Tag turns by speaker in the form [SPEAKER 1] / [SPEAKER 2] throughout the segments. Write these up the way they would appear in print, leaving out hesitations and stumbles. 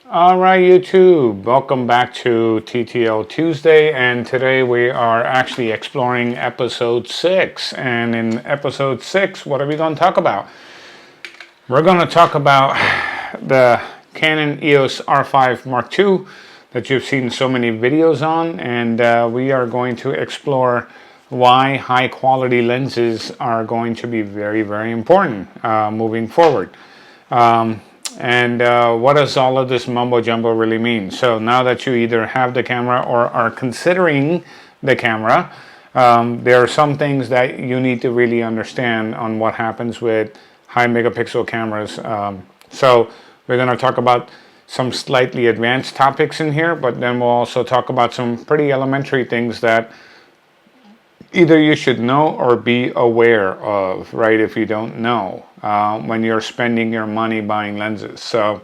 [SPEAKER 1] All right, YouTube, welcome back to TTL Tuesday, and today we are actually exploring episode 6. And in episode 6, what are we going to talk about? We're going to talk about the Canon EOS R5 Mark II that you've seen so many videos on, and we are going to explore why high quality lenses are going to be very, very important moving forward. What does all of this mumbo jumbo really mean? So now that you either have the camera or are considering the camera, there are some things that you need to really understand on what happens with high megapixel cameras. So we're going to talk about some slightly advanced topics in here, but then we'll also talk about some pretty elementary things that either you should know or be aware of, right, if you don't know, when you're spending your money buying lenses. So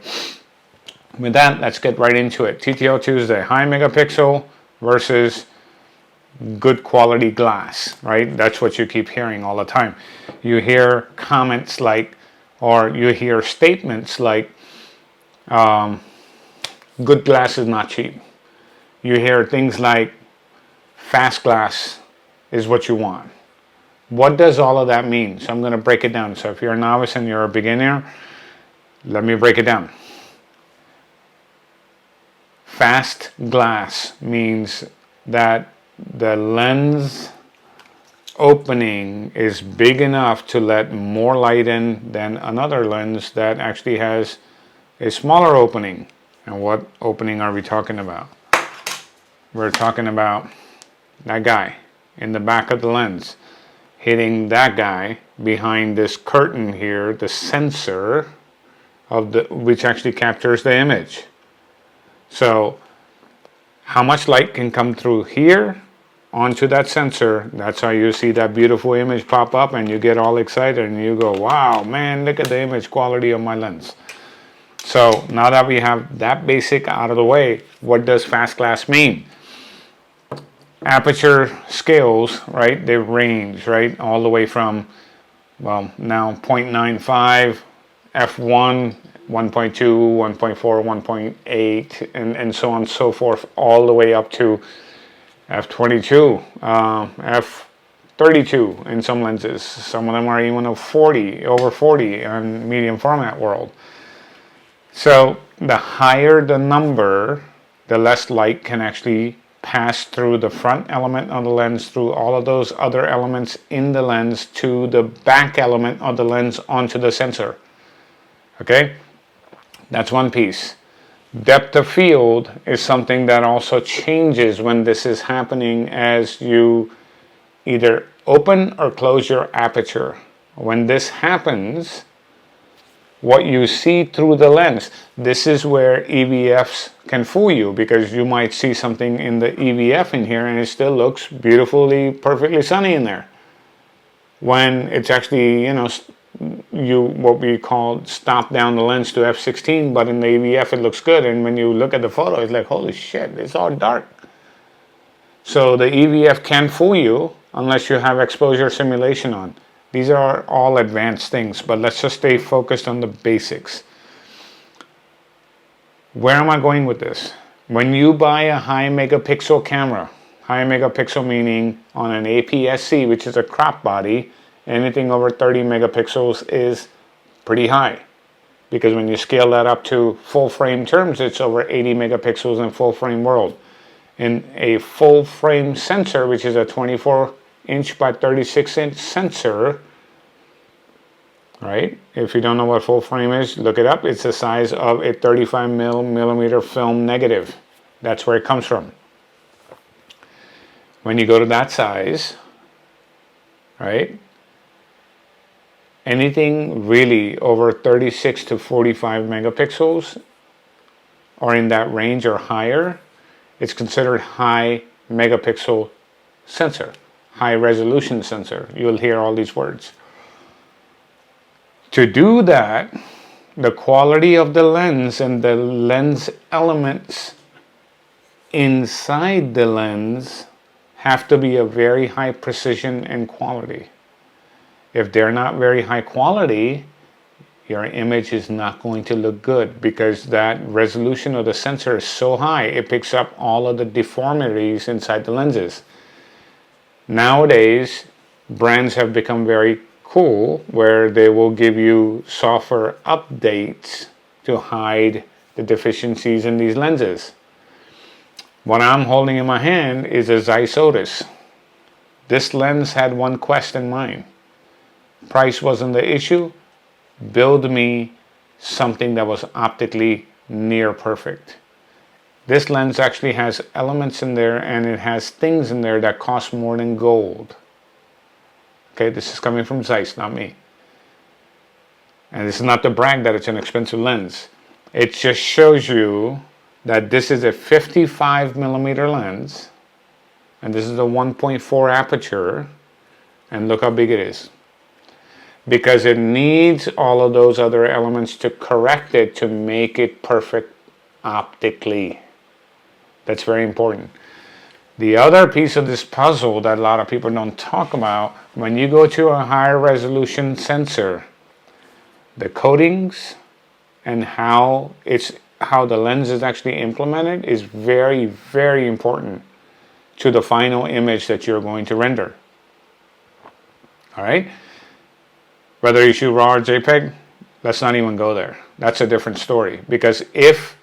[SPEAKER 1] with that, let's get right into it. TTL Tuesday, high megapixel versus good quality glass, right? That's what you keep hearing all the time. You hear comments like, or you hear statements like, good glass is not cheap. You hear things like, fast glass is what you want. What does all of that mean? So I'm going to break it down. So if you're a novice and you're a beginner, let me break it down. Fast glass means that the lens opening is big enough to let more light in than another lens that actually has a smaller opening. And what opening are we talking about? We're talking about that guy in the back of the lens, hitting that guy behind this curtain here, the sensor of which actually captures the image. So how much light can come through here onto that sensor? That's how you see that beautiful image pop up and you get all excited and you go, wow, man, look at the image quality of my lens. So now that we have that basic out of the way, what does fast glass mean? Aperture scales, right? They range, right? All the way from, well, now 0.95, f1, 1.2, 1.4, 1.8, and so on and so forth, all the way up to f22, f32 in some lenses. Some of them are even over 40 in medium format world. So the higher the number, the less light can actually pass through the front element of the lens, through all of those other elements in the lens, to the back element of the lens onto the sensor. Okay, that's one piece. Depth of field is something that also changes when this is happening as you either open or close your aperture. When this happens, what you see through the lens, this is where EVFs can fool you, because you might see something in the EVF in here and it still looks beautifully, perfectly sunny in there. When it's actually, what we call stop down the lens to f16, but in the EVF it looks good, and when you look at the photo, it's like, holy shit, it's all dark. So the EVF can fool you unless you have exposure simulation on. These are all advanced things, but let's just stay focused on the basics. Where am I going with this? When you buy a high megapixel camera, high megapixel meaning on an APS-C, which is a crop body, anything over 30 megapixels is pretty high. Because when you scale that up to full frame terms, it's over 80 megapixels in full frame world. In a full frame sensor, which is a 24-inch by 36-inch sensor, right? If you don't know what full frame is, look it up. It's the size of a 35 millimeter film negative. That's where it comes from. When you go to that size, right? Anything really over 36 to 45 megapixels or in that range or higher, it's considered high megapixel sensor, high resolution sensor. You'll hear all these words. To do that, the quality of the lens and the lens elements inside the lens have to be of very high precision and quality. If they're not very high quality, your image is not going to look good because that resolution of the sensor is so high, it picks up all of the deformities inside the lenses. Nowadays, brands have become very cool where they will give you software updates to hide the deficiencies in these lenses. What I'm holding in my hand is a Zeiss Otis. This lens had one quest in mind. Price wasn't the issue. Build me something that was optically near perfect. This lens actually has elements in there, and it has things in there that cost more than gold. Okay, this is coming from Zeiss, not me. And this is not to brag that it's an expensive lens. It just shows you that this is a 55mm lens, and this is a 1.4 aperture, and look how big it is. Because it needs all of those other elements to correct it to make it perfect optically. That's very important. The other piece of this puzzle that a lot of people don't talk about, when you go to a higher resolution sensor, the coatings and how the lens is actually implemented is very, very important to the final image that you're going to render. All right? Whether you shoot RAW or JPEG, let's not even go there. That's a different story. Because if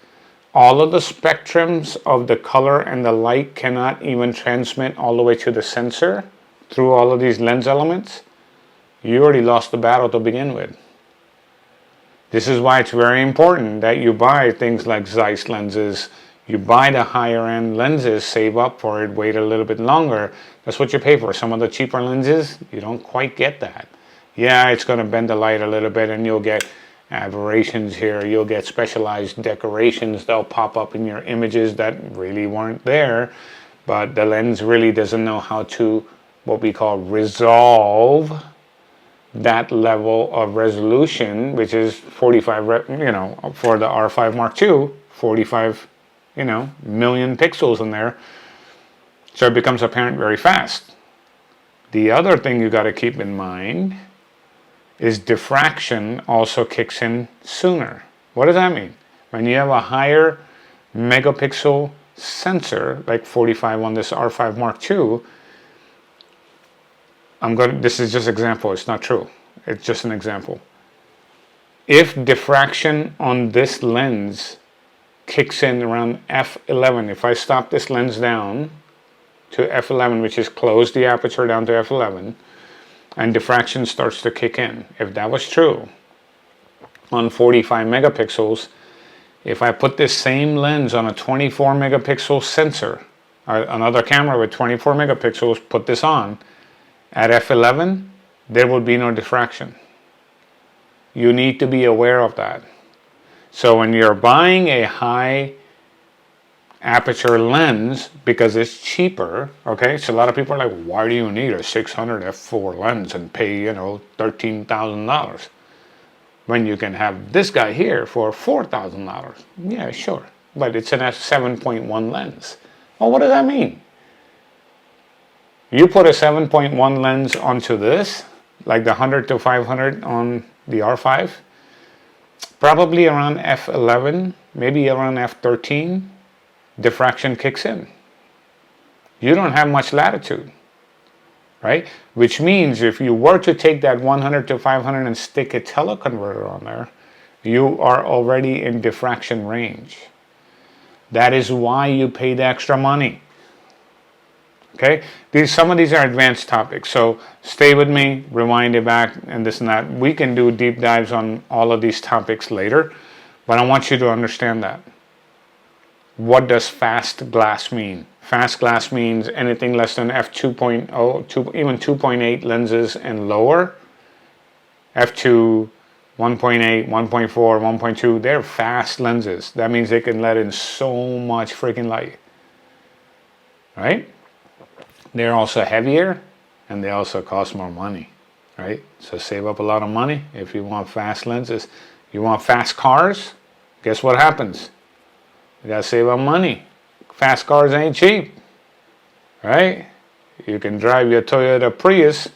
[SPEAKER 1] all of the spectrums of the color and the light cannot even transmit all the way to the sensor through all of these lens elements, you already lost the battle to begin with. This is why it's very important that you buy things like Zeiss lenses. You buy the higher end lenses, save up for it, wait a little bit longer. That's what you pay for. Some of the cheaper lenses, you don't quite get that. Yeah, it's going to bend the light a little bit and you'll get aberrations here. You'll get specialized decorations that'll pop up in your images that really weren't there. But the lens really doesn't know how to, what we call, resolve that level of resolution, which is 45, for the R5 Mark II, 45, million pixels in there. So it becomes apparent very fast. The other thing you got to keep in mind is diffraction also kicks in sooner. What does that mean? When you have a higher megapixel sensor, like 45 on this R5 Mark II, this is just an example, it's not true. It's just an example. If diffraction on this lens kicks in around f11, if I stop this lens down to f11, which is close the aperture down to f11, and diffraction starts to kick in. If that was true on 45 megapixels, if I put this same lens on a 24 megapixel sensor, another camera with 24 megapixels, put this on, at f11, there would be no diffraction. You need to be aware of that. So when you're buying a high aperture lens because it's cheaper, okay? So a lot of people are like, why do you need a 600 f4 lens and pay, $13,000 when you can have this guy here for $4,000? Yeah, sure, but it's an f7.1 lens. Well, what does that mean? You put a 7.1 lens onto this, like the 100 to 500 on the R5, probably around f11, maybe around f13, diffraction kicks in. You don't have much latitude, right? Which means if you were to take that 100 to 500 and stick a teleconverter on there, you are already in diffraction range. That is why you pay the extra money. Okay, some of these are advanced topics, so stay with me, rewind it back, and this and that. We can do deep dives on all of these topics later, but I want you to understand that. What does fast glass mean? Fast glass means anything less than f2.0, even 2.8 lenses and lower. f2, 1.8, 1.4, 1.2, they're fast lenses. That means they can let in so much freaking light, right? They're also heavier, and they also cost more money, right? So save up a lot of money if you want fast lenses. You want fast cars? Guess what happens? You gotta save up money. Fast cars ain't cheap, right? You can drive your Toyota Prius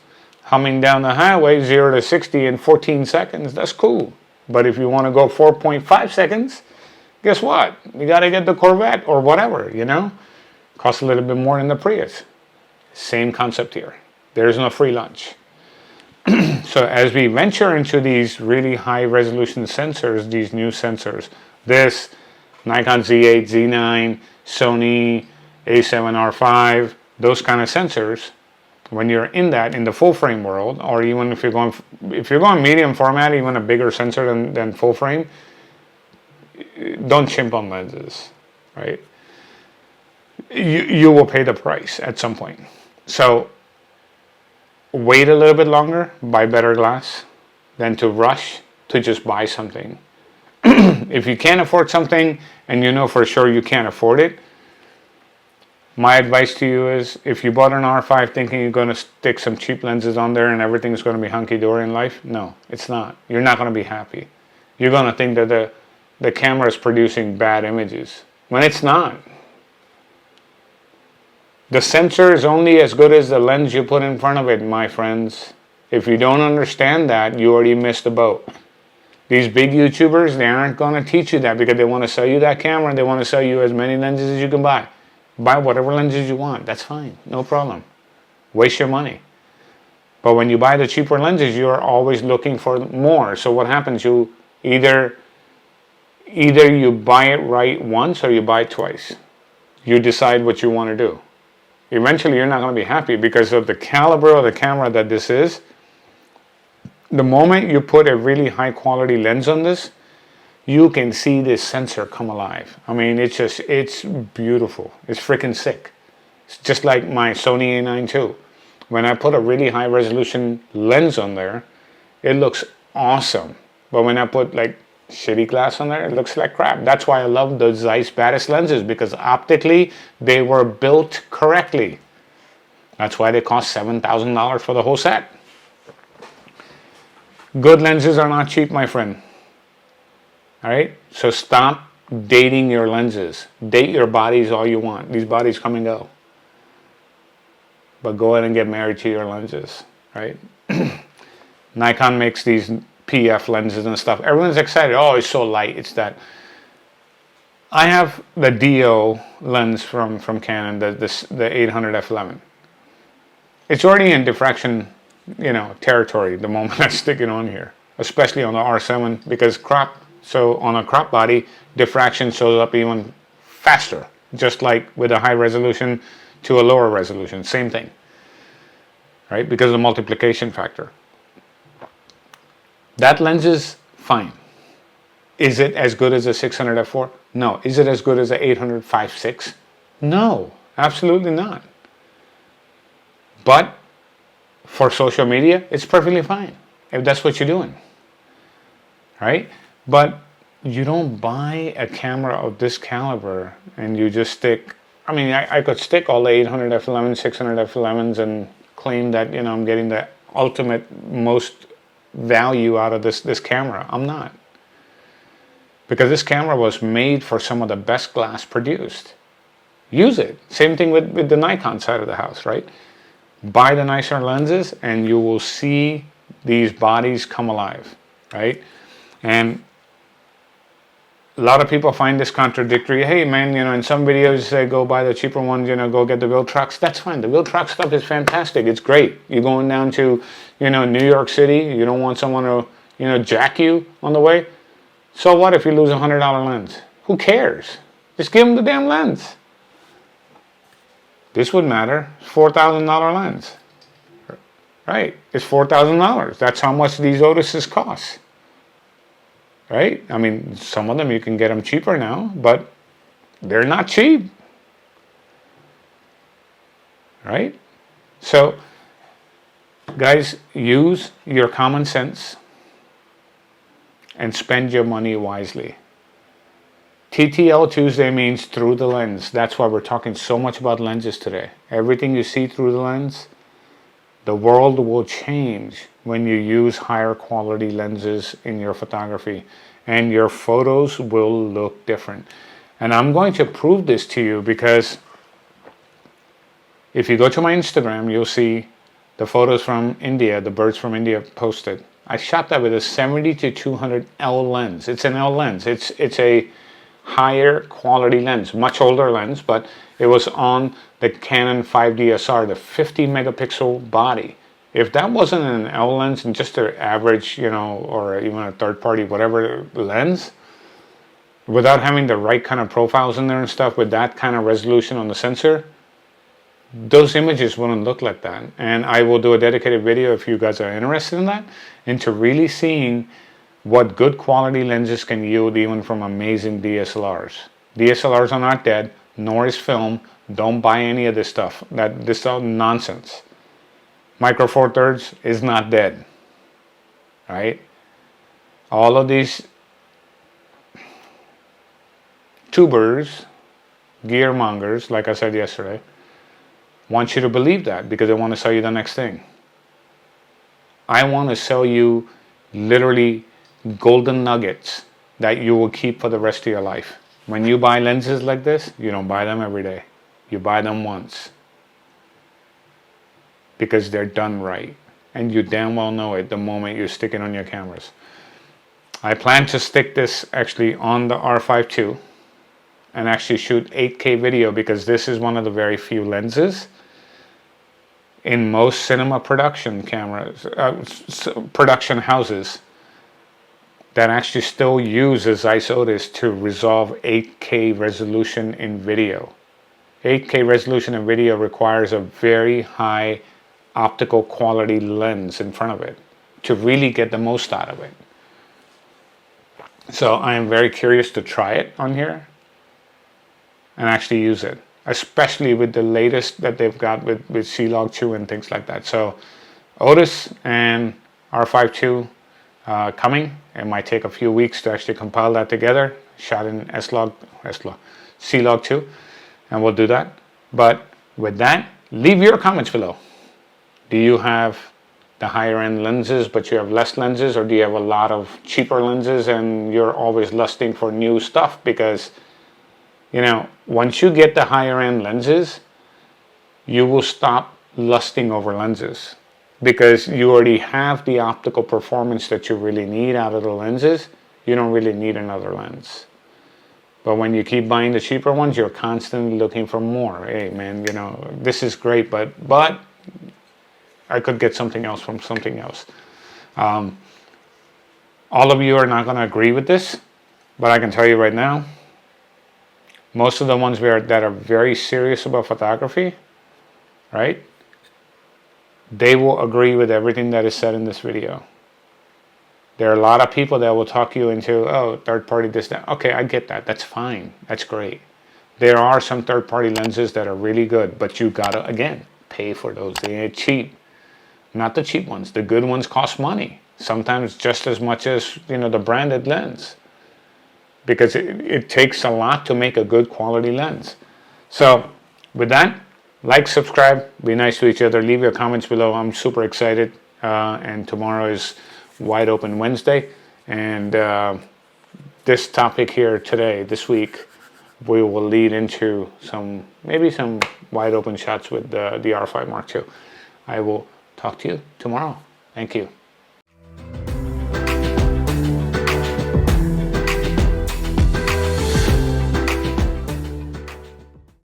[SPEAKER 1] humming down the highway 0 to 60 in 14 seconds. That's cool. But if you want to go 4.5 seconds, guess what? You got to get the Corvette or whatever, you know? Costs a little bit more than the Prius. Same concept here. There's no free lunch. So as we venture into these really high resolution sensors, these new sensors, this Nikon Z8, Z9, Sony A7R5, those kind of sensors, when you're in the full frame world, or even if you're going medium format, even a bigger sensor than full frame, don't chimp on lenses, right? You will pay the price at some point. So wait a little bit longer, buy better glass, than to rush to just buy something. If you can't afford something and you know for sure you can't afford it, my advice to you is, if you bought an R5 thinking you're going to stick some cheap lenses on there and everything's going to be hunky-dory in life, no, it's not. You're not going to be happy. You're going to think that the camera is producing bad images, when it's not. The sensor is only as good as the lens you put in front of it, my friends. If you don't understand that, you already missed the boat. These big YouTubers, they aren't going to teach you that, because they want to sell you that camera and they want to sell you as many lenses as you can buy. Buy whatever lenses you want. That's fine. No problem. Waste your money. But when you buy the cheaper lenses, you're always looking for more. So what happens? You either you buy it right once or you buy it twice. You decide what you want to do. Eventually, you're not going to be happy because of the caliber of the camera that this is. The moment you put a really high quality lens on this, you can see this sensor come alive. I mean, it's beautiful. It's freaking sick. It's just like my Sony A9 II. When I put a really high resolution lens on there, it looks awesome. But when I put like shitty glass on there, it looks like crap. That's why I love the Zeiss baddest lenses, because optically they were built correctly. That's why they cost $7,000 for the whole set. Good lenses are not cheap, my friend. All right, so stop dating your lenses. Date your bodies all you want. These bodies come and go. But go ahead and get married to your lenses, right? Nikon makes these PF lenses and stuff. Everyone's excited. Oh, it's so light. It's that. I have the DO lens from Canon, the 800 f11. It's already in diffraction, territory the moment I stick it on here, especially on the R7, because crop. So on a crop body, diffraction shows up even faster, just like with a high resolution to a lower resolution, same thing, right? Because of the multiplication factor. That lens is fine. Is it as good as a 600 f4? No. Is it as good as a 800 5.6? No, absolutely not. But for social media, it's perfectly fine if that's what you're doing, right? But you don't buy a camera of this caliber and you just stick. I mean, I could stick all the 800 f11s, 600 f11s and claim that, I'm getting the ultimate most value out of this camera. I'm not. Because this camera was made for some of the best glass produced. Use it. Same thing with the Nikon side of the house, right? Buy the nicer lenses and you will see these bodies come alive, right? And a lot of people find this contradictory. Hey man, in some videos you say go buy the cheaper ones, go get the wheel trucks. That's fine. The wheel truck stuff is fantastic. It's great. You're going down to, New York City. You don't want someone to, jack you on the way. So what if you lose $100 lens? Who cares? Just give them the damn lens. This would matter. It's $4,000 lens. Right? It's $4,000. That's how much these Otises cost. Right? I mean, some of them you can get them cheaper now, but they're not cheap. Right? So, guys, use your common sense and spend your money wisely. TTL Tuesday means through the lens. That's why we're talking so much about lenses today. Everything you see through the lens, the world will change when you use higher quality lenses in your photography, and your photos will look different. And I'm going to prove this to you, because if you go to my Instagram, you'll see the photos from India, the birds from India posted. I shot that with a 70 to 200 L lens. It's an L lens. It's a higher quality lens, much older lens, but it was on the Canon 5D SR, the 50 megapixel body. If that wasn't an L lens and just an average, or even a third party, whatever lens, without having the right kind of profiles in there and stuff, with that kind of resolution on the sensor, those images wouldn't look like that. And I will do a dedicated video if you guys are interested in that, into really seeing what good quality lenses can yield even from amazing DSLRs. DSLRs are not dead, nor is film. Don't buy any of this stuff. This is all nonsense. Micro Four Thirds is not dead, right? All of these tubers, gear mongers, like I said yesterday, want you to believe that because they want to sell you the next thing. I want to sell you literally golden nuggets that you will keep for the rest of your life. When you buy lenses like this, you don't buy them every day. You buy them once because they're done right, and you damn well know it the moment you stick it on your cameras. I plan to stick this actually on the R5 II and actually shoot 8K video, because this is one of the very few lenses in most cinema production cameras, production houses, that actually still uses ISOTIS to resolve 8K resolution in video. 8K resolution in video requires a very high optical quality lens in front of it to really get the most out of it. So I am very curious to try it on here and actually use it, especially with the latest that they've got with C-Log 2 and things like that. So Otis and R5 II coming. It might take a few weeks to actually compile that together, shot in C-Log 2, and we'll do that. But with that, leave your comments below. Do you have the higher end lenses but you have less lenses, or do you have a lot of cheaper lenses and you're always lusting for new stuff? Because once you get the higher end lenses, you will stop lusting over lenses, because you already have the optical performance that you really need out of the lenses. You don't really need another lens. But when you keep buying the cheaper ones, you're constantly looking for more. Hey man, this is great, but I could get something else from something else. All of you are not going to agree with this, but I can tell you right now, most of the ones that are very serious about photography, right, they will agree with everything that is said in this video. There are a lot of people that will talk you into, oh, third party this, that. Okay, I get that. That's fine. That's great. There are some third party lenses that are really good, but you gotta, again, pay for those. They ain't cheap. Not the cheap ones. The good ones cost money. Sometimes just as much as, the branded lens. Because it takes a lot to make a good quality lens. So with that, like, subscribe, be nice to each other, leave your comments below. I'm super excited. And tomorrow is Wide Open Wednesday. And this topic here today, this week, we will lead into maybe some wide open shots with the R5 Mark II. I will talk to you tomorrow. Thank you.